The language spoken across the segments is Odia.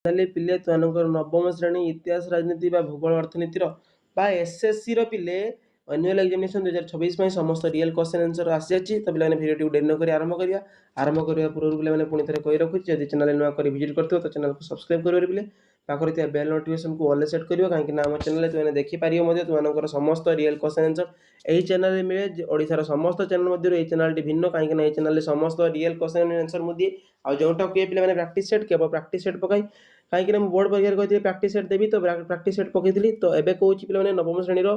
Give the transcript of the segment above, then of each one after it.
ତାହେଲେ ପିଲେ ତୁମମାନଙ୍କର ନବମ ଶ୍ରେଣୀ ଇତିହାସ ରାଜନୀତି ବା ଭୂଗୋଳ ଅର୍ଥନୀତିର ବା ଏସ୍ଏସ୍ସିର ପିଲେ ଆନ୍ୟୁଆଲ୍ ଏକ୍ଜାମିନେସନ୍ 2026 ପାଇଁ ସମସ୍ତ ରିଏଲ୍ କ୍ୱେଶ୍ଚନ୍ ଆନ୍ସର୍ ଆସିଯାଇଛି। ତ ପିଲାମାନେ ଭିଡ଼ିଓଟିକୁ ଡେରି ନକରି ଆରମ୍ଭ କରିବା। ଆରମ୍ଭ କରିବା ପୂର୍ବରୁ ପିଲାମାନେ ପୁଣି ଥରେ କହି ରଖୁଛି, ଯଦି ଚ୍ୟାନେଲ୍ ନୂଆ କରି ଭିଜିଟ୍ କରିଥିବ ତ ଚ୍ୟାନେଲ୍କୁ ସବସ୍କ୍ରାଇବ୍ କରିବେ ପିଲେ। ପାଖରେ ଥିବା ବେଲ୍ ନୋଟିଫିକେସନ୍କୁ ଅଲ୍ରେ ସେଟ୍ କରିବ, କାହିଁକିନା ଆମ ଚ୍ୟାନେଲ୍ରେ ତୁମେ ଦେଖିପାରିବ ମଧ୍ୟ ତୁମମାନଙ୍କର ସମସ୍ତ ରିଏଲ୍ କ୍ୱେଶ୍ଚନ୍ ଆନ୍ସର୍ ଏହି ଚ୍ୟାନେଲ୍ରେ ମିଳେ। ଓଡ଼ିଶାର ସମସ୍ତ ଚ୍ୟାନେଲ୍ ମଧ୍ୟରୁ ଏହି ଚ୍ୟାନେଲ୍ଟି ଭିନ୍ନ, କାହିଁକିନା ଏହି ଚ୍ୟାନେଲ୍ରେ ସମସ୍ତ ରିଏଲ୍ କ୍ୱେଶ୍ଚନ୍ ଆନ୍ସର୍ ମୁଁ ଦିଏ। ଆଉ ଯେଉଁଟା କୁହେ ପିଲାମାନେ ପ୍ରାକ୍ଟିସ୍ ସେଟ୍, କେବଳ ପ୍ରାକ୍ଟିସ୍ ସେଟ୍ ପକାଇ, କାହିଁକିନା ମୁଁ ବୋର୍ଡ଼ ପରୀକ୍ଷାରେ କହିଥିଲି ପ୍ରାକ୍ଟିସ୍ ସେଟ୍ ଦେବି, ତ ପ୍ରାକ୍ଟିସ୍ ସେଟ୍ ପକାଇଥିଲି। ତ ଏବେ କହୁଛି ପିଲାମାନେ ନବମ ଶ୍ରେଣୀର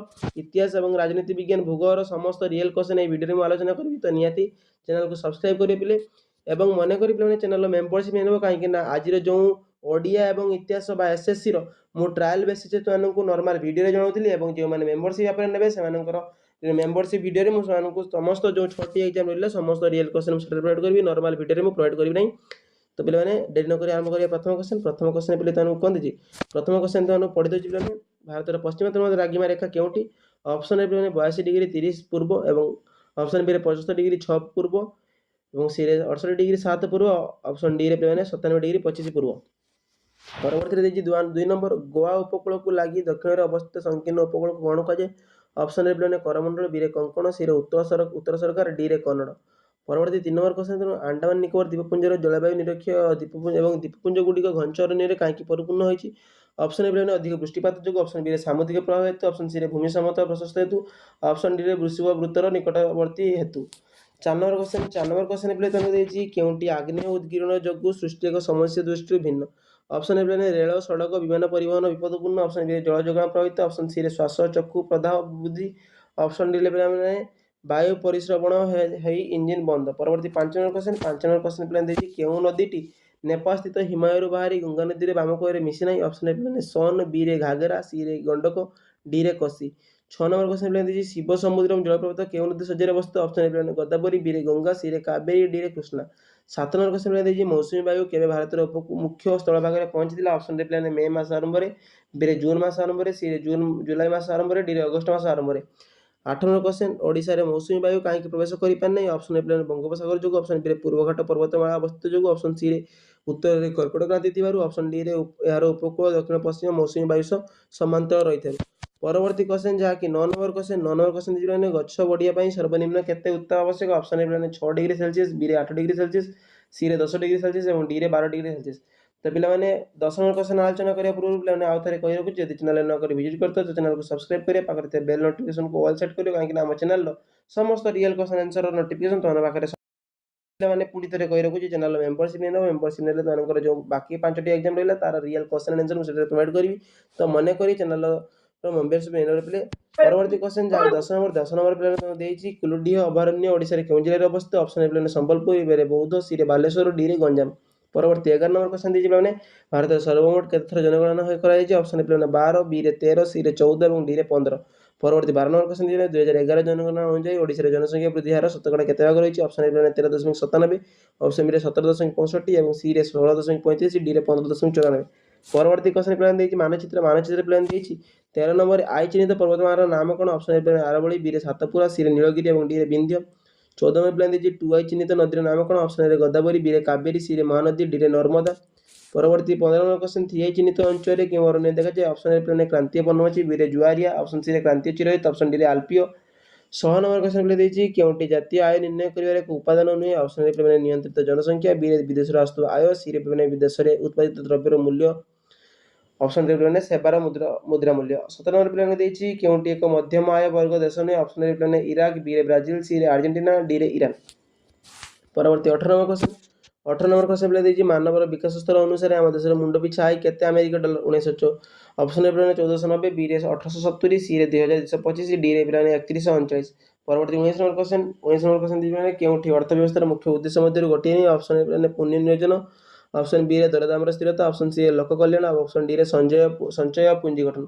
ଇତିହାସ ଏବଂ ରାଜନୀତି ବିଜ୍ଞାନ ଭୂଗୋଳର ସମସ୍ତ ରିଏଲ୍ କ୍ୱେଶ୍ଚନ୍ ଏହି ଭିଡ଼ିଓରେ ମୁଁ ଆଲୋଚନା କରିବି। ତ ନିହାତି ଚ୍ୟାନେଲ୍କୁ ସବସ୍କ୍ରାଇବ୍ କରିବେ ପିଲେ, ଏବଂ ମନେକରି ପିଲାମାନେ ଚ୍ୟାନେଲ୍ର ମେମ୍ବରସିପ୍ ନେବ, କାହିଁକିନା ଆଜିର ଯେଉଁ ଓଡ଼ିଆ ଏବଂ ଇତିହାସ ବା ଏସ୍ଏସ୍ସିର ମୁଁ ଟ୍ରାଏଲ୍ ବେସିସ୍ରେ ସେମାନଙ୍କୁ ନର୍ମାଲ୍ ଭିଡ଼ିଓରେ ଜଣାଉଥିଲି, ଏବଂ ଯେଉଁମାନେ ମେମ୍ବରସିପ୍ ଆପରେ ନେବେ ସେମାନଙ୍କର ମେମ୍ବରସିପ୍ ଭିଡ଼ିଓରେ ମୁଁ ସେମାନଙ୍କୁ ସମସ୍ତ ଯେଉଁ 6ଟି ଏକ୍ଜାମ୍ ରହିଲା ସମସ୍ତ ରିଏଲ୍ କ୍ୱେଶ୍ଚନ୍ ମୁଁ ପ୍ରୋଭାଇଡ଼ କରିବି, ନର୍ମାଲ୍ ଭିଡ଼ିଓରେ ମୁଁ ପ୍ରୋଭାଇଡ଼ କରିବି ନାହିଁ। ତ ପିଲାମାନେ ଡେରି ନକରି ଆରମ୍ଭ କରିବା ପ୍ରଥମ କ୍ୱେଶ୍ଚନ୍। ପ୍ରଥମ କ୍ୱେଶ୍ଚନ୍ ପିଲେ ତୁମକୁ କୁହନ୍ତି ଯେ ପ୍ରଥମ କ୍ୱେଶ୍ଚନ୍ ତୁମକୁ ପଢ଼ିଦେଉଛି ପିଲାମାନେ, ଭାରତର ପଶ୍ଚିମତମ ଦ୍ରାଘିମା ରେଖା କେଉଁଠି? ଅପସନ୍ ଏ ପିଲାମାନେ 82 ଡିଗ୍ରୀ 30 ପୂର୍ବ, ଏବଂ ଅପସନ୍ ବିରେ 75 ଡିଗ୍ରୀ 6 ପୂର୍ବ, ଏବଂ ସିରେ 68 ଡିଗ୍ରୀ 7 ପୂର୍ବ, ଅପସନ୍ ଡିରେ ପିଲାମାନେ 97 ଡିଗ୍ରୀ 25 ପୂର୍ବ। ପରବର୍ତ୍ତୀରେ ଦେଇଛି 2 ନମ୍ବର, ଗୋଆ ଉପକୂଳକୁ ଲାଗି ଦକ୍ଷିଣରେ ଅବସ୍ଥିତ ସଂକୀର୍ଣ୍ଣ ଉପକୂଳକୁ କ'ଣ କୁହାଯାଏ? ଅପସନ୍ ଏ ପିଲାମାନେ କରମଣ୍ଡଳ, ବିରେ କଙ୍କଣ, ସିରେ ଉତ୍ତର ସରକାର, ଡିରେ କନ୍ନଡ଼। ପରବର୍ତ୍ତୀ 3 ନମ୍ବର କ୍ୱେଶ୍ଚନ୍, ଆଣ୍ଡାମାନ ନିକୋବର ଦ୍ୱୀପପୁଞ୍ଜର ଜଳବାୟୁ ନିରକ୍ଷୀୟ ଏବଂ ଦ୍ୱୀପପୁଞ୍ଜଗୁଡ଼ିକ ଘଞ୍ଚ ଅରଣ୍ୟରେ କାହିଁକି ପରିପୂର୍ଣ୍ଣ ହୋଇଛି? ଅପସନ୍ ଏ ପିଲାମାନେ ଅଧିକ ବୃଷ୍ଟିପାତ ଯୋଗୁଁ, ଅପସନ୍ ବିରେ ସାମୁଦ୍ରିକ ପ୍ରଭାବ ହେତୁ, ଅପସନ୍ ସିରେ ଭୂମି ସମତଳ ପ୍ରଶସ୍ତ ହେତୁ, ଅପସନ୍ ଡିରେ ବୃଷଭ ବୃତ୍ତର ନିକଟବର୍ତ୍ତୀ ହେତୁ। 4 ନମ୍ବର କ୍ୱେଶ୍ଚନ୍ ପିଲେ ତୁମକୁ ଦେଇଛି, କେଉଁଟି ଆଗ୍ନେୟ ଉଦ୍ଗୀରଣ ଯୋଗୁଁ ସୃଷ୍ଟି ଏକ ସମସ୍ୟା ଦୃଷ୍ଟିରୁ ଭିନ୍ନ? ଅପସନ୍ ଏ ପିଲାମାନେ ରେଳ, ସଡ଼କ, ବିମାନ ପରିବହନ ବିପଦପୂର୍ଣ୍ଣ, ଅପସନ୍ ବିରେ ଜଳ ଯୋଗାଣ ପ୍ରଭାବିତ, ଅପସନ୍ ସିରେ ଶ୍ୱାସ ଚକ୍ଷୁ ପ୍ରଦାହ ବୃଦ୍ଧି, ଅପସନ୍ ଡିରେ ପିଲାମାନେ ବାୟୁ ପରିଶ୍ରବଣ ହେଇ ଇଞ୍ଜିନ୍ ବନ୍ଦ। ପରବର୍ତ୍ତୀ 5 ନମ୍ବର କ୍ୱେଶ୍ଚନ୍ ପିଲାମାନେ ଦେଇଛି, କେଉଁ ନଦୀଟି ନେପାଳ ସ୍ଥିତ ହିମାଳୟରୁ ବାହାରି ଗଙ୍ଗା ନଦୀରେ ବାମ କୂଳରେ ମିଶି ନାହିଁ? ଅପସନ୍ ଏ ପିଲାମାନେ ସୋନ୍, ବିରେ ଘାଘରା, ସିରେ ଗଣ୍ଡକ, ଡିରେ କୋସି। 6 ନମ୍ବର କ୍ୱେଶ୍ଚନ୍ ପିଲାମାନେ ଦେଇଛି, ଶିବ ସମୁଦ୍ରମ ଜଳପ୍ରପାତ କେଉଁ ନଦୀ ଶଯ୍ୟାରେ ଅବସ୍ଥିତ? ଅପସନ୍ ଏ ପିଲାମାନେ ଗୋଦାବରୀ, ବିରେ ଗଙ୍ଗା, ସିରେ କାବେରୀ, ଡିରେ କୃଷ୍ଣା। 7 ନମ୍ବର କ୍ୱେଶ୍ଚନ୍ ପିଲାମାନେ ଦେଇଛି, ମୌସୁମୀ ବାୟୁ କେବେ ଭାରତର ମୁଖ୍ୟ ସ୍ଥଳଭାଗରେ ପହଞ୍ଚିଥିଲା? ଅପସନ୍ ଏ ପିଲାମାନେ ମେ ମାସ ଆରମ୍ଭରେ, ବିରେ ଜୁନ୍ ମାସ ଆରମ୍ଭରେ, ସିରେ ଜୁଲାଇ ମାସ ଆରମ୍ଭରେ, ଡିରେ ଅଗଷ୍ଟ ମାସ ଆରମ୍ଭରେ। 8 ନମ୍ବର କ୍ୱେଶ୍ଚନ୍, ଓଡ଼ିଶାରେ ମୌସୁମୀ ବାୟୁ କାହିଁକି ପ୍ରବେଶ କରିପାରିନାହିଁ? ଅପସନ୍ ଏ ପିଲାମାନେ ବଙ୍ଗୋପସାଗର ଯୋଗୁଁ, ଅପସନ୍ ବିରେ ପୂର୍ବଘାଟ ପର୍ବତମାଳା ଅବସ୍ଥିତ ଯୋଗୁଁ, ଅପସନ୍ ସିରେ ଉତ୍ତରରେ କର୍କଟ କ୍ରାନ୍ତି ଥିବାରୁ, ଅପସନ୍ ଡିରେ ଏହାର ଉପକୂଳ ଦକ୍ଷିଣ ପଶ୍ଚିମ ମୌସୁମୀ ବାୟୁ ସହ ସମାନ୍ତର ରହିଥାଏ। ପରବର୍ତ୍ତୀ କ୍ୱେଶ୍ଚନ୍ ଯାହାକି 9 ନମ୍ବର କ୍ୱେଶ୍ଚନ୍ ଦେଇଛି, ଗଛ ବଢ଼ିବା ପାଇଁ ସର୍ବନିମ୍ନ କେତେ ଉତ୍ତାପ ଆବଶ୍ୟକ? ଅପସନ୍ ଏ ପିଲାମାନେ 6 ଡିଗ୍ରୀ ସେଲସିୟସ୍, ବିରେ 8 ଡିଗ୍ରୀ ସେଲସିୟସ୍, ସିରେ 10 ଡିଗ୍ରୀ ସେଲସିୟସ୍, ଏବଂ ଡିରେ 12 ଡିଗ୍ରୀ ସେଲସିୟସ୍। ତ ପିଲାମାନେ 10 ନମ୍ବର କ୍ୱେଶ୍ଚନ୍ ଆଲୋଚନା କରିବା ପୂର୍ବରୁ ପିଲାମାନେ ଆଉ ଥରେ କହି ରଖୁଛି, ଯଦି ଚ୍ୟାନେଲ୍ ନ କରି ଭିଜିଟ୍ କରିଥିବ ତ ଚ୍ୟାନେଲ୍କୁ ସବସ୍କ୍ରାଇବ୍ କରିବା, ପାଖରେ ଥିବା ବେଲ୍ ନୋଟିଫିକେସନ୍କୁ ଅଲ୍ ସେଟ୍ କରିବ, କାହିଁକିନା ଆମ ଚ୍ୟାନେଲ୍ର ସମସ୍ତ ରିଏଲ୍ କ୍ୱେଶ୍ଚନ୍ ଆନ୍ସର୍ର ନୋଟିଫିକେସନ୍ ତୁମ ପାଖରେ। ପିଲାମାନେ ପୁଣି ଥରେ କହି ରଖୁଛି, ଚ୍ୟାନେଲ୍ର ମେମ୍ବରସିପ୍ ନେଇ ନେବ। ମେମ୍ବରସିପ୍ ନେଲେ ତୁମମାନଙ୍କର ଯେଉଁ ବାକି 5ଟି ଏକ୍ଜାମ୍ ରହିଲା ତାର ରିଏଲ୍ କ୍ୱେଶ୍ଚନ୍ ଆନ୍ସର୍ ମୁଁ ସେଥିରେ ପ୍ରୋଭାଇଡ଼ କରିବି। ତ ମନେକରି ଚ୍ୟାନେଲ୍ର ମେମ୍ବରସିପ୍ ନେଇ ନେବ ପିଲେ। ପରବର୍ତ୍ତୀ କ୍ୱେଶ୍ଚନ୍ ଯାହା 10 ନମ୍ବର ପିଲାମାନଙ୍କୁ ଦେଇଛି, କୁଲୁଡିହ ଅଭୟାରଣ୍ୟ ଓଡ଼ିଶାରେ କେଉଁ ଜିଲ୍ଲାରେ ଅବସ୍ଥିତ? ଅପସନ୍ ଏ ପିଲାମାନେ ସମ୍ବଲପୁର, ବିରେ ବୌଦ୍ଧ, ସିରେ ବାଲେଶ୍ୱର, ଡିରେ ଗଞ୍ଜାମ। ପରବର୍ତ୍ତୀ 11 ନମ୍ବର କ୍ୱେଶ୍ଚନ୍ ଦେଇଛି ପିଲାମାନେ, ଭାରତରେ ସର୍ବମୋଟ କେତେଥର ଜନଗଣନା କରାଯାଇଛି? ଅପସନ୍ ଏ ପିଲାମାନେ 12, ବିରେ 13, ସିରେ 14 ଏବଂ ଡିରେ 15। ପରବର୍ତ୍ତୀ 12 ନମ୍ବର କ୍ୱେଶ୍ଚନ୍ ଦେଇଛି, 2011 ଜନଗଣନା ଅନୁଯାୟୀ ଓଡ଼ିଶାରେ ଜନସଂଖ୍ୟା ବୃଦ୍ଧି ହାର ଶତକଡ଼ା କେତେ ଭାଗ ରହିଛି? ଅପସନ୍ ଏ ପିଲାମାନେ 13.97, ଅପସନ୍ ବିରେ 17.65, ଏବଂ ସିରେ 16.35, ଡିରେ 15.94। ପରବର୍ତ୍ତୀ କ୍ୱେଶ୍ଚନ୍ ପିଲାମାନେ ଦେଇଛି ମାନଚିତ୍ର ପିଲାମାନେ ଦେଇଛି 13 ନମ୍ବରରେ ଆଇ ଚିହ୍ନିତ ପର୍ବତମାଳାର ନାମ କ'ଣ? ଅପସନ୍ ଏ ପିଲାମାନେ ଆରବଳି, ବିରେ ସାତପୁରା, ସିରେ ନୀଳଗିରି ଏବଂ ଡିରେ ବିନ୍ଧ୍ୟ। 14 ନମ୍ବର ପିଲାମାନେ ଦେଇଛି 2I ଚିହ୍ନିତ ନଦୀର ନାମ କ'ଣ? ଅପସନ୍ ଏ ଗୋଦାବରୀ, ବିରେ କାବେରୀ, ସିରେ ମହାନଦୀ, ଡିରେ ନର୍ମଦା। ପରବର୍ତ୍ତୀ 15 ନମ୍ବର କ୍ୱେଶ୍ଚନ୍, 3I ଚିହ୍ନିତ ଅଞ୍ଚଳରେ କେଉଁ ଅରଣ୍ୟ ଦେଖାଯାଏ? ଅପସନ୍ ଏ ପିଲାମାନେ କ୍ରାନ୍ତୀୟ ବର୍ଣ୍ଣମାଚୀ, ବିରେ ଜୁଆରିଆ, ଅପସନ୍ ସିରେ କ୍ରାନ୍ତୀୟ ଚିରହରିତ, ଅପସନ୍ ଡିରେ ଆଲ୍ପୀୟ। 16 ନମ୍ବର କ୍ୱେଶ୍ଚନ୍ ପିଲା ଦେଇଛି, କେଉଁଟି ଜାତୀୟ ଆୟ ନିର୍ଣ୍ଣୟ କରିବାର ଏକ ଉପାଦାନ ନୁହେଁ? ଅପସନ୍ ଏ ପିଲାମାନେ ନିୟନ୍ତ୍ରିତ ଜନସଂଖ୍ୟା, ବିରେ ବିଦେଶରୁ ଆସୁଥିବା ଆୟ, ସିରେ ପିଲାମାନେ ବିଦେଶରେ ଉତ୍ପାଦିତ ଦ୍ରବ୍ୟର ମୂଲ୍ୟ, ଅପସନ୍ ଡି ପିଲାମାନେ ସେବାର ମୁଦ୍ରା ମୂଲ୍ୟ। 17 ନମ୍ବର ପିଲାଙ୍କୁ ଦେଇଛି, କେଉଁଟି ଏକ ମଧ୍ୟମ ଆୟ ବର୍ଗ ଦେଶ ନୁହେଁ? ଅପସନ୍ ଏ ପିଲାମାନେ ଇରାକ, ବିରେ ବ୍ରାଜିଲ, ସିରେ ଆର୍ଜେଣ୍ଟିନା, ଡିରେ ଇରାନ। ପରବର୍ତ୍ତୀ 18 ନମ୍ବର କ୍ୱେଶ୍ଚନ୍ ପିଲା ଦେଇଛି, ମାନବର ବିକାଶ ସ୍ତର ଅନୁସାରେ ଆମ ଦେଶର ମୁଣ୍ଡ ପିଛା ଆୟ କେତେ ଆମେରିକା ଡଲାର 1900? ଅପସନ୍ ଏ ପିଲାମାନେ 1490, ବିରେ 1870, ସିରେ 2225, ଡିରେ ପିଲାମାନେ 3139। ପରବର୍ତ୍ତୀ 19 ନମ୍ବର କ୍ୱେଶ୍ଚନ୍ ଦେଇଛି, କେଉଁଠି ଅର୍ଥ ବ୍ୟବସ୍ଥାର ମୁଖ୍ୟ ଉଦ୍ଦେଶ୍ୟ ମଧ୍ୟରୁ ଗୋଟିଏ ନୁହେଁ? ଅପସନ୍ ଏ ପିଲାମାନେ ପୁନର୍ନିୟୋଜନ, ଅପସନ୍ ବିରେ ଦରଦାମର ସ୍ଥିରତା, ଅପସନ୍ ସିରେ ଲୋକ କଲ୍ୟାଣ, ଅପସନ୍ ଡିରେ ସଞ୍ଚୟ ପୁଞ୍ଜି ଗଠନ।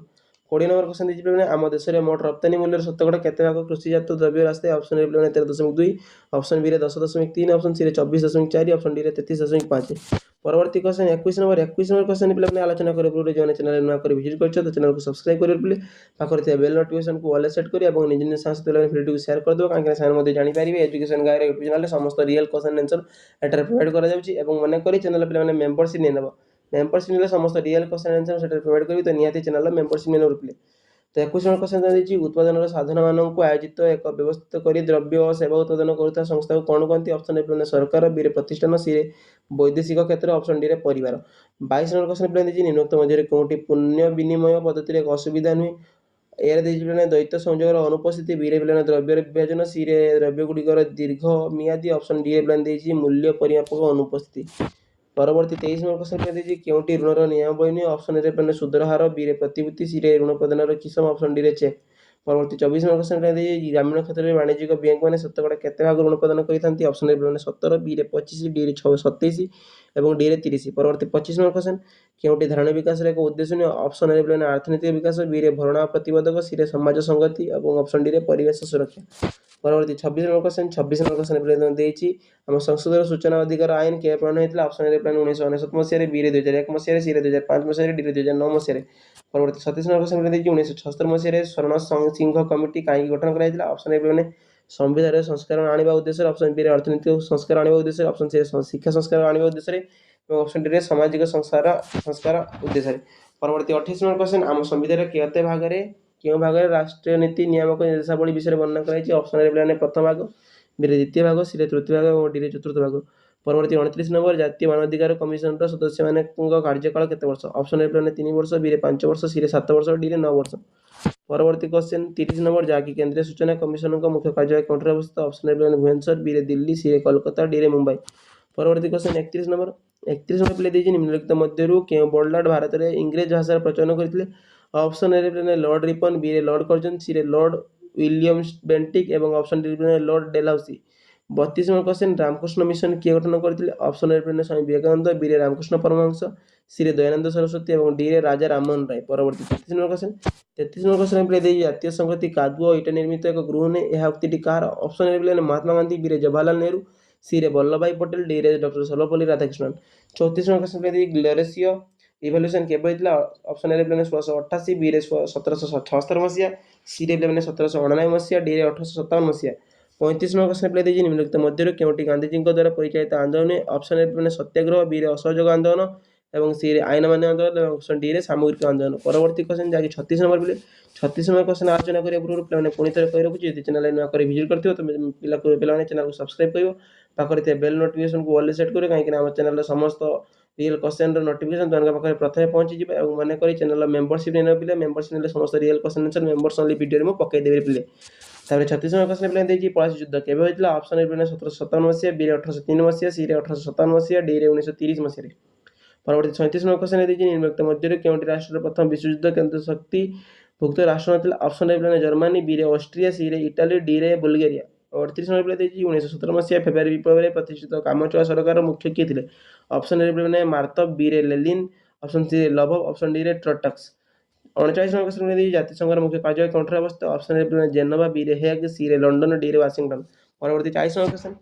20 ନମ୍ବର କ୍ୱେଶ୍ଚନ୍ ଦେଇଛି ପିଲାମାନେ, ଆମ ଦେଶରେ ମୋଟ ରପ୍ତାନି ମୂଲ୍ୟର ଶତକଡ଼ା କେତେ ଭାଗ କୃଷିଜାତ ଦ୍ରବ୍ୟ ଆସିଥାଏ? ଅପସନ୍ ଏ ପିଲାମାନେ 13.2, ଅପସନ୍ ବିରେ 10.3, ଅପସନ୍ ସିରେ 24.4, ଅପସନ୍ ଡିରେ 33.5। ପରବର୍ତ୍ତୀ କ୍ୱେଶ୍ଚନ୍ 21 ନମ୍ବର କ୍ୱେଶ୍ଚନ୍ ପିଲାମାନେ ଆଲୋଚନା କରିବା ପୂର୍ବରୁ ଯେଉଁମାନେ ଚ୍ୟାନେଲ୍ ନୂଆ କରି ଭିଜିଟ୍ କରିଛ ତ ଚ୍ୟାନେଲ୍କୁ ସବସ୍କ୍ରାଇବ୍ କରିବେ ପିଲେ, ପାଖରେ ଥିବା ବେଲ୍ ନୋଟିଫିକେସନ୍କୁ ଅଲ୍ ସେଟ୍ କରିବେ, ଏବଂ ନିଜ ସାଙ୍ଗସାଥି ପିଲାମାନେ ଭିଡ଼ିଓକୁ ସେୟାର କରିଦେବ, କାହିଁକିନା ସେମାନେ ମଧ୍ୟ ଜାଣିପାରିବେ ଏଜୁକେସନ୍ ଗାଇଡ଼ ୟୁଟ୍ୟୁବ୍ ଚ୍ୟାନେଲ୍ରେ ସମସ୍ତ ରିଏଲ୍ କ୍ୱେଶ୍ଚନ୍ ଆନ୍ସର୍ ଏଠାରେ ପ୍ରୋଭାଇଡ଼ କରାଯାଉଛି। ଏବଂ ମନେକରି ଚ୍ୟାନେଲ୍ ପିଲାମାନେ ମେମ୍ବରସିପ୍ ନେଇ ନେବ। मेम्बरशिप नेले समस्त रियल क्वेश्चन आंसर सेटा प्रोवाइड करबी तो निहाती चैनल मेम्बरशिप नेले रिप्ले। तो 21 नंबर क्वेश्चन ଦେଇଛି ଉତ୍ପାଦନର ସାଧନମାନଙ୍କୁ ଆୟୋଜିତ ଏକ ବ୍ୟବସ୍ଥିତ କରି ଦ୍ରବ୍ୟ ଓ ସେବା ଉତ୍ପାଦନ କରୁଥିବା ସଂସ୍ଥାକୁ କ'ଣ କହନ୍ତି? ଅପସନ୍ ଏ ସରକାର, ବିରେ ପ୍ରତିଷ୍ଠାନ, ସିରେ ବୈଦେଶିକ କ୍ଷେତ୍ର, ଅପସନ୍ ଡିରେ ପରିବାର। 22 ନମ୍ବର କ୍ୱେଶ୍ଚନ ପ୍ଲାନ୍ ଦେଇଛି ନିମ୍ନୋକ୍ତ ମଧ୍ୟରେ କେଉଁଟି ପୁଣ୍ୟ ବିନିମୟ ପଦ୍ଧତିରେ ଏକ ଅସୁବିଧା ନୁହେଁ? ଏରେ ଦେଇଛି ପ୍ଲାନ୍ ଦ୍ୱୈତ ସଂଯୋଗର ଅନୁପସ୍ଥିତି, ବିରେ ପ୍ଲାନ୍ ଦ୍ରବ୍ୟର ବିଭାଜନ, ସିରେ ଦ୍ରବ୍ୟଗୁଡ଼ିକର ଦୀର୍ଘ ମିଆଦି, ଅପସନ୍ ଡିରେ ପ୍ଲାନ୍ ଦେଇଛି ମୂଲ୍ୟ ପରିମାପକ ଅନୁପସ୍ଥିତି। ପରବର୍ତ୍ତୀ 23 ନମ୍ବର କ୍ୱେଶ୍ଚନ ପ୍ଲାନ୍ ଦେଇଛି କେଉଁଟି ଋଣର ନିୟମାବଳୀ ନୁହେଁ? ଅପସନ୍ ଏରେ ପ୍ଲାନ୍ ସୁଧର ହାର, ବିରେ ପ୍ରତିଭୂତି, ସିରେ ଋଣ ପ୍ରଦାନର କିସମ, ଅପସନ୍ ଡିରେ ଚେକ୍। ପରବର୍ତ୍ତୀ 24 ନମ୍ବର କ୍ୱେଶ୍ଚନ ପ୍ଲାନ୍ ଦେଇଛି ଗ୍ରାମୀଣ କ୍ଷେତ୍ରରେ ବାଣିଜ୍ୟିକ ବ୍ୟାଙ୍କମାନେ ଶତକଡ଼ା କେତେ ଭାଗ ଋଣ ପ୍ରଦାନ କରିଥାନ୍ତି? ଅପସନ୍ ଏ ପ୍ଲାନ୍ 17, ବିରେ 25, ଡିରେ 27 ଏବଂ ଡିରେ 30। ପରବର୍ତ୍ତୀ 25 ନମ୍ବର କ୍ୱେଶ୍ଚନ କେଉଁଟି ଧାରଣ ବିକାଶର ଏକ ଉଦ୍ଦେଶ୍ୟ ନୁହେଁ? ଅପସନ୍ ଏ ପ୍ଲାନ୍ ଅର୍ଥନୈତିକ ବିକାଶ, ବିରେ ଭରଣା ପ୍ରତିବନ୍ଧକ, ସିରେ ସମାଜ ସଂଗତି ଏବଂ ଅପସନ୍ ଡିରେ ପରିବେଶ ସୁରକ୍ଷା। ପରବର୍ତ୍ତୀ 26 number question 26 number question plan ଦେଇଛି ଆମ ସଂସଦର ସୂଚନା ଅଧିକାର ଆଇନ କେବେ ପ୍ରଣୟନ ହୋଇଥିଲା? ଅପସନ୍ ଏ ପ୍ଲାନ୍ 1999 ମସିହାରେ, ବିରେ 2001 ମସିହାରେ, ସିରେ 2005 ମସିହାରେ, ଡିରେ 2009 ମସିହାରେ। ପରବର୍ତ୍ତୀ 37 ନମ୍ବର କ୍ୱେଶ୍ଚନ ଦେଇଛି 1976 ମସିହାରେ ସ୍ୱର୍ଣ୍ଣ ସିଂହ କମିଟି କାହିଁକି ଗଠନ କରାଯାଇଥିଲା? ଅପସନ୍ ଏ ପ୍ଲାନ୍ ସମ୍ବିଧାନରେ ସଂସ୍କାର ଆଣିବା ଉଦ୍ଦେଶ୍ୟରେ, ଅପସନ୍ ବିରେ ଅର୍ଥନୈତିକ ସଂସ୍କାର ଆଣିବା ଉଦ୍ଦେଶ୍ୟରେ, ଅପସନ୍ ସିରେ ଶିକ୍ଷା ସଂସ୍କାର ଆଣିବା ଉଦ୍ଦେଶ୍ୟରେ ଏବଂ ଅପସନ୍ ଡିରେ ସାମାଜିକ ସଂସ୍କାର ଉଦ୍ଦେଶ୍ୟରେ। ପରବର୍ତ୍ତୀ 28 ନମ୍ବର କ୍ୱେଶ୍ଚନ ଆମ ସମ୍ବିଧାନର କେଉଁ ଭାଗରେ ରାଷ୍ଟ୍ରୀୟ ନୀତି ନିୟାମକ ନିର୍ଦ୍ଦେଶାବଳୀ ବିଷୟରେ ବର୍ଣ୍ଣନା କରାଯାଇଛି? ଅପସନ୍ ଏ ପ୍ଲାନ୍ ପ୍ରଥମ ଭାଗ, ବିରେ ଦ୍ୱିତୀୟ ଭାଗ, ସିରେ ତୃତୀୟ ଭାଗ ଏବଂ ଡିରେ ଚତୁର୍ଥ ଭାଗ। ପରବର୍ତ୍ତୀ 29 ନମ୍ବର ଜାତୀୟ ମାନବାଧିକାର କମିଶନର ସଦସ୍ୟମାନଙ୍କ କାର୍ଯ୍ୟକାଳ କେତେ ବର୍ଷ? ଅପସନ୍ ଏ ପ୍ଲାନ୍ 3 ବର୍ଷ, ବିରେ 5 ବର୍ଷ, ସିରେ 7 ବର୍ଷ, ଡିରେ 9 ବର୍ଷ। ପରବର୍ତ୍ତୀ କ୍ୱେଶ୍ଚନ 30 ନମ୍ବର ଯାହାକି କେନ୍ଦ୍ରୀୟ ସୂଚନା କମିଶନଙ୍କ ମୁଖ୍ୟ କାର୍ଯ୍ୟାଳୟ କେଉଁଠାରେ ଅବସ୍ଥିତ? ଅପସନ୍ ଏ ପ୍ଲାନ୍ ଭୁବନେଶ୍ୱର, ବିରେ ଦିଲ୍ଲୀ, ସିରେ କୋଲକାତା, ଡିରେ ମୁମ୍ବାଇ। ପରବର୍ତ୍ତୀ କ୍ୱେଶ୍ଚନ 31 ନମ୍ବର ପ୍ଲେ ଦେଇଛି ନିମ୍ନଲିଖିତ ମଧ୍ୟରୁ କେଉଁ ବର୍ଲାର୍ଡ ଭାରତରେ ଇଂରେଜ ଭାଷାର ପ୍ରଚଳନ କରିଥିଲେ? Option A plan Lord Ripon, ବିରେ ଲର୍ଡ କର୍ଜନ, ସିରେ ଲର୍ଡ ୱିଲିୟମ ବେଣ୍ଟିକ୍ ଏବଂ option D plan Lord Dalhousie. 32 number question Ramakrishna mission କିଏ ଗଠନ କରିଥିଲେ? Option A plan Swami Vivekananda, ବିରେ ରାମକୃଷ୍ଣ ପରମହଂସ, ସିରେ ଦୟାନନ୍ଦ ସରସ୍ୱତୀ ଏବଂ ଡିରେ ରାଜା ରାମମୋହନ ରାୟ। ପରବର୍ତ୍ତୀ 33 number question 33 number question play ଦେଇଛି ଜାତୀୟ ସଂହତି କାଦୁଅ ଇଟା ନିର୍ମିତ ଏକ ଗୃହ ନୁହେଁ, ଏହା ଉକ୍ତିଟି କାହାର? Option A plan Mahatma Gandhi, ବିରେ ଜବାହରଲାଲ ନେହେରୁ, ସିରେ ବଲ୍ଲଭଭାଇ ପଟେଲ, ଡିରେ doctor Sarvepalli Radhakrishnan. 34 number question play ଦେଇଛି ଗ୍ଲୋରିୟସ୍ ରିଭଲ୍ୟୁସନ କେବେ ହେଇଥିଲା? ଅପସନ୍ ଏ ପ୍ଲାନ୍ 1688, ବିରେ 1776 ମସିହା, ସିରେ ପ୍ଲାନ୍ 1799 ମସିହା, ଡିରେ 1857 ମସିହା। 35 ନମ୍ବର କ୍ୱେଶ୍ଚନ ପ୍ଲେ ଦେଇଛି ନିମ୍ନଲିଖିତ ମଧ୍ୟରୁ କେଉଁଟି ଗାନ୍ଧିଜୀଙ୍କ ଦ୍ୱାରା ପରିଚାଳିତ ଆନ୍ଦୋଳନ ନୁହେଁ? ଅପସନ୍ ଏ ପ୍ଲାନ୍ ସତ୍ୟାଗ୍ରହ, ବିରେ ଅସହଯୋଗ ଆନ୍ଦୋଳନ ଏବଂ ସିରେ ଆଇନ ମାନ୍ୟ ଆନ୍ଦୋଳନ ଏବଂ ଅପସନ୍ ଡିରେ ସାମଗ୍ରିକ ଆନ୍ଦୋଳନ। ପରବର୍ତ୍ତୀ କ୍ୱେଶ୍ଚନ ଯାହାକି 36 ନମ୍ବର ପ୍ଲେ 36 ନମ୍ବର କ୍ୱେଶ୍ଚନ ଆଲୋଚନା କରିବା ପୂର୍ବରୁ ପିଲାମାନେ ପୁଣି ଥରେ କହି ରଖୁଛି ଯଦି ଚ୍ୟାନେଲ ନୂଆ କରି ଭିଜିଟ୍ କରିଥିବ ତମେ ପିଲାମାନେ ଚ୍ୟାନେଲକୁ ସବସ୍କ୍ରାଇବ୍ କରିବ, ପାଖରେ ଥିବା ବେଲ୍ ନୋଟିଫିକେସନକୁ ଅଲରେ ସେଟ୍ କରିବ କାହିଁକିନା ଆମ ଚ୍ୟାନେଲର ସମସ୍ତ ରିଏଲ୍ କ୍ୱେଶ୍ଚନର ନୋଟିଫିକେସନ ତୁମମାନଙ୍କ ପାଖରେ ପ୍ରଥମେ ପହଞ୍ଚିଯିବ। ଏବଂ ମନେକରି ଚ୍ୟାନେଲର ମେମ୍ବରସିପ୍ ନେଇନେବ ପିଲା, ମେମ୍ବରସିପ୍ ନେଲେ ସମସ୍ତ real question answer members only ଭିଡ଼ିଓରେ ମୁଁ ପକାଇଦେବି ପିଲେ। ତାପରେ 36 ନମ୍ବର କ୍ୱେଶ୍ଚନ ପ୍ଲାନ୍ ଦେଇଛି ପଳାଶୀ ଯୁଦ୍ଧ କେବେ ହୋଇଥିଲା? ଅପସନ୍ ଏ ପ୍ଲାନ୍ 1757 ମସିହା, ବିରେ 1803 ମସିହା, ସିରେ 1857 ମସିହା, ଡିରେ 1930 ମସିହାରେ। ପରବର୍ତ୍ତୀ 37 ନମ୍ବର କ୍ୱେଶ୍ଚନ ଦେଇଛି ନିମ୍ନଲିଖିତ ମଧ୍ୟରୁ କେଉଁଟି ରାଷ୍ଟ୍ରର ପ୍ରଥମ ବିଶ୍ୱଯୁଦ୍ଧ କେନ୍ଦ୍ର ଶକ୍ତି ଭୁକ୍ତ ରାଷ୍ଟ୍ର ନଥିଲା? ଅପସନ୍ ଏ ପ୍ଲାନ୍ ଜର୍ମାନୀ, ବିରେ ଅଷ୍ଟ୍ରିଆ, ସିରେ ଇଟାଲୀ, ଡିରେ ବୁଲଗେରିଆ। 38 ନମ୍ବର ପ୍ଲେ ଦେଇଛି 1917 ମସିହା ଫେବୃଆରୀ ବିପ୍ଳବରେ ପ୍ରତିଷ୍ଠିତ କାମଚଳା ସରକାରର ମୁଖ୍ୟ କିଏ ଥିଲେ? ଅପସନ୍ ଏ ପ୍ଲାନ୍ ମାର୍ତବ, ବିରେ ଲେନିନ୍, ଅପସନ୍ ସିରେ ଲଭଭ, ଅପସନ୍ ଡିରେ ଟ୍ରଟସ୍କ। 39 ନମ୍ବର କ୍ୱେଶ୍ଚନ ଦେଇଛି ଜାତିସଂଘର ମୁଖ୍ୟ କାର୍ଯ୍ୟାଳୟ କେଉଁଠାରେ ଅବସ୍ଥିତ? ଅପସନ୍ ଏ ପ୍ଲାନ୍ ଜେନେଭା, ବିରେ ହେଗ୍, ସିରେ ଲଣ୍ଡନ, ଡିରେ ୱାଶିଂଟନ। ପରବର୍ତ୍ତୀ 40 number question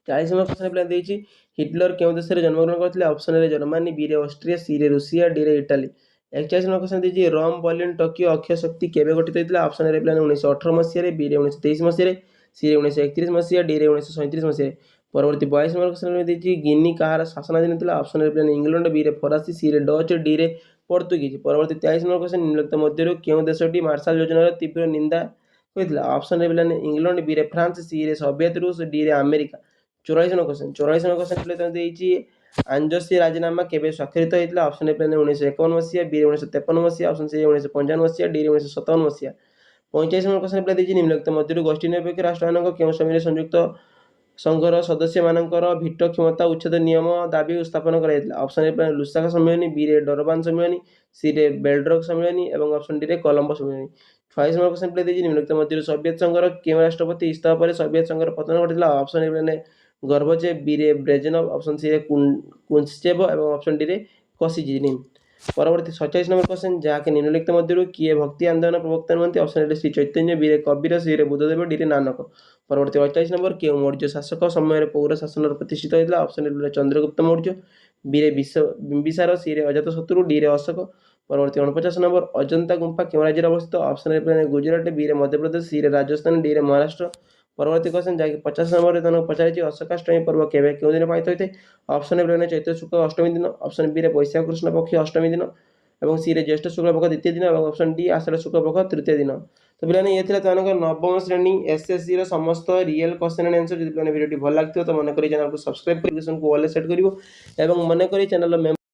40 number question plan ଦେଇଛି ହିଟଲର କେଉଁ ଦେଶରେ ଜନ୍ମଗ୍ରହଣ କରିଥିଲେ? ଅପସନ୍ ଏ ଜର୍ମାନୀ, ବିରେ ଅଷ୍ଟ୍ରିଆ, ସିରେ ରୁଷିଆ, ଡିରେ ଇଟାଲୀ। 41 ନମ୍ବର କ୍ୱେଶ୍ଚନ ଦେଇଛି ରୋମ୍, ବର୍ଲିନ, ଟୋକିଓ ଅକ୍ଷୟ ଶକ୍ତି କେବେ ଗଠିତ ହୋଇଥିଲା? ଅପସନ୍ ଏ ପ୍ଲାନ୍ 1918 ମସିହାରେ, ବିରେ 1923 ମସିହାରେ, ସିରେ 1931 ମସିହା, ଡିରେ 1937 ମସିହାରେ। ପରବର୍ତ୍ତୀ 42 ନମ୍ବର କ୍ୱେଶ୍ଚନ ଦେଇଛି ଗିନି କାହାର ଶାସନାଧୀନ ଥିଲା? ଅପସନ୍ ଏ ପ୍ଲାନ୍ ଇଂଲଣ୍ଡ, ବିରେ ଫରାସୀ, ସିରେ ଡଚ୍, ଡିରେ ପର୍ତ୍ତୁଗୀଜ। ପରବର୍ତ୍ତୀ 23 ନମ୍ବର କ୍ୱେଶ୍ଚନ ନିମ୍ନଲିଖିତ ମଧ୍ୟରୁ କେଉଁ ଦେଶଟି ମାର୍ଶାଲ ଯୋଜନାର ତୀବ୍ର ନିନ୍ଦା କରିଥିଲା? ଅପସନ୍ ଏ ପ୍ଲାନ୍ ଇଂଲଣ୍ଡ, ବିରେ ଫ୍ରାନ୍ସ, ସିରେ ସୋଭିଏତ ରୁଷ, ଡିରେ ଆମେରିକା। 44 ନମ୍ବର କ୍ୱେଶ୍ଚନ ଦେଇଛି ଆଞ୍ଜସି ରାଜିନାମା କେବେ ସ୍ୱାକ୍ଷରିତ ହୋଇଥିଲା? ଅପସନ୍ ଏ ପ୍ଲାନ୍ 1951 ମସିହା, ବିରେ 1953 ମସିହା, ଅପସନ୍ ସି 1955 ମସିହା, ଡିରେ 1957 ମସିହା। 45 ନମ୍ବର କ୍ୱେଶ୍ଚନ ପ୍ଲେ ଦେଇଛି ନିମ୍ନଲିଖିତ ମଧ୍ୟରୁ ଗୋଷ୍ଠୀ ନିରପେକ୍ଷ ରାଷ୍ଟ୍ରମାନଙ୍କ କେଉଁ ସମୟରେ ସଂଯୁକ୍ତ ସଂଘର ସଦସ୍ୟମାନଙ୍କର ଭିଟୋ କ୍ଷମତା ଉଚ୍ଛେଦ ନିୟମ ଦାବି ଉତ୍ଥାପନ କରାଯାଇଥିଲା? ଅପସନ୍ ଏ ପ୍ଲାନ୍ ଲୁସାକା ସମ୍ମିଳନୀ, ବିରେ ଡରବାନ ସମ୍ମିଳନୀ, ସିରେ ବେଲ୍ଗ୍ରେଡ୍ ସମ୍ମିଳନୀ ଏବଂ ଅପସନ୍ ଡିରେ କଲମ୍ବୋ ସମ୍ମିଳନୀ। 46 ନମ୍ବର କ୍ୱେଶ୍ଚନ ପ୍ଲେ ଦେଇଛି ନିମ୍ନଲିଖିତ ମଧ୍ୟରୁ ସୋଭିଏତ ସଂଘର କେଉଁ ରାଷ୍ଟ୍ରପତି ଇସ୍ତଫା ପରେ ସୋଭିଏତ ସଂଘର ପତନ ଘଟିଥିଲା? Option A plan ଗର୍ବଚେଭ୍, Byre ବ୍ରେଜନେଭ୍, option ସିରେ କୁଞ୍ଚଚେଭ ଏବଂ ଅପସନ୍ ଡିରେ କୋସିଜିନ୍। ପରବର୍ତ୍ତୀ 47 ନମ୍ବର କ୍ୱେଶ୍ଚନ ଯାହାକି ନିମ୍ନଲିଖିତ ମଧ୍ୟରୁ କିଏ ଭକ୍ତି ଆନ୍ଦୋଳନ ପ୍ରବକ୍ତା ନୁହନ୍ତି? ଅପସନ୍ ଏ ଶ୍ରୀ ଚୈତନ୍ୟ, ବିରେ କବୀର, ସିରେ ବୁଦ୍ଧଦେବ, ଡିରେ ନାନକ। ପରବର୍ତ୍ତୀ 48 ନମ୍ବର କେଉଁ ମୌର୍ଯ୍ୟ ଶାସକ ସମୟରେ ପୌର ଶାସନର ପ୍ରତିଷ୍ଠିତ ହୋଇଥିଲା? ଅପସନ୍ ଏ ଚନ୍ଦ୍ରଗୁପ୍ତ ମୌର୍ଯ୍ୟ, ବିରେ ବିମ୍ବିସାର, ସିରେ ଅଜାତଶତ୍ରୁ, ଡିରେ ଅଶୋକ। ପରବର୍ତ୍ତୀ 49 ନମ୍ବର ଅଜନ୍ତା ଗୁମ୍ଫା କେଉଁ ରାଜ୍ୟରେ ଅବସ୍ଥିତ? ଅପସନ୍ ଏ ଗୁଜରାଟ, ବିରେ ମଧ୍ୟପ୍ରଦେଶ, ସିରେ ରାଜସ୍ଥାନ, ଡିରେ ମହାରାଷ୍ଟ୍ର। परवर्ती क्वेश्चन जहाँकि 50 नंबर तुमको पचार अशोकाष्टमी पर्व केवे क्यों दिन पालित होता है। ऑप्शन ए पे चैत्र शुक्ल अष्टमी दिन, ऑप्शन बी रे वैशाख कृष्ण पक्ष अष्टमी दिन और सी रे ज्येष्ठ शुक्ल पक्ष द्वितीय दिन और ऑप्शन डी आषाढ़ शुक्ल पक्ष तृतीय दिन। तो पे ये नवम श्रेणी एसएससी समस्त रियल क्वेश्चन एंड आंसर। जो भिडियो भल लगे तो मन कर चैनल को सब्सक्राइब कर को ऑल सेट कर मन कर चैनल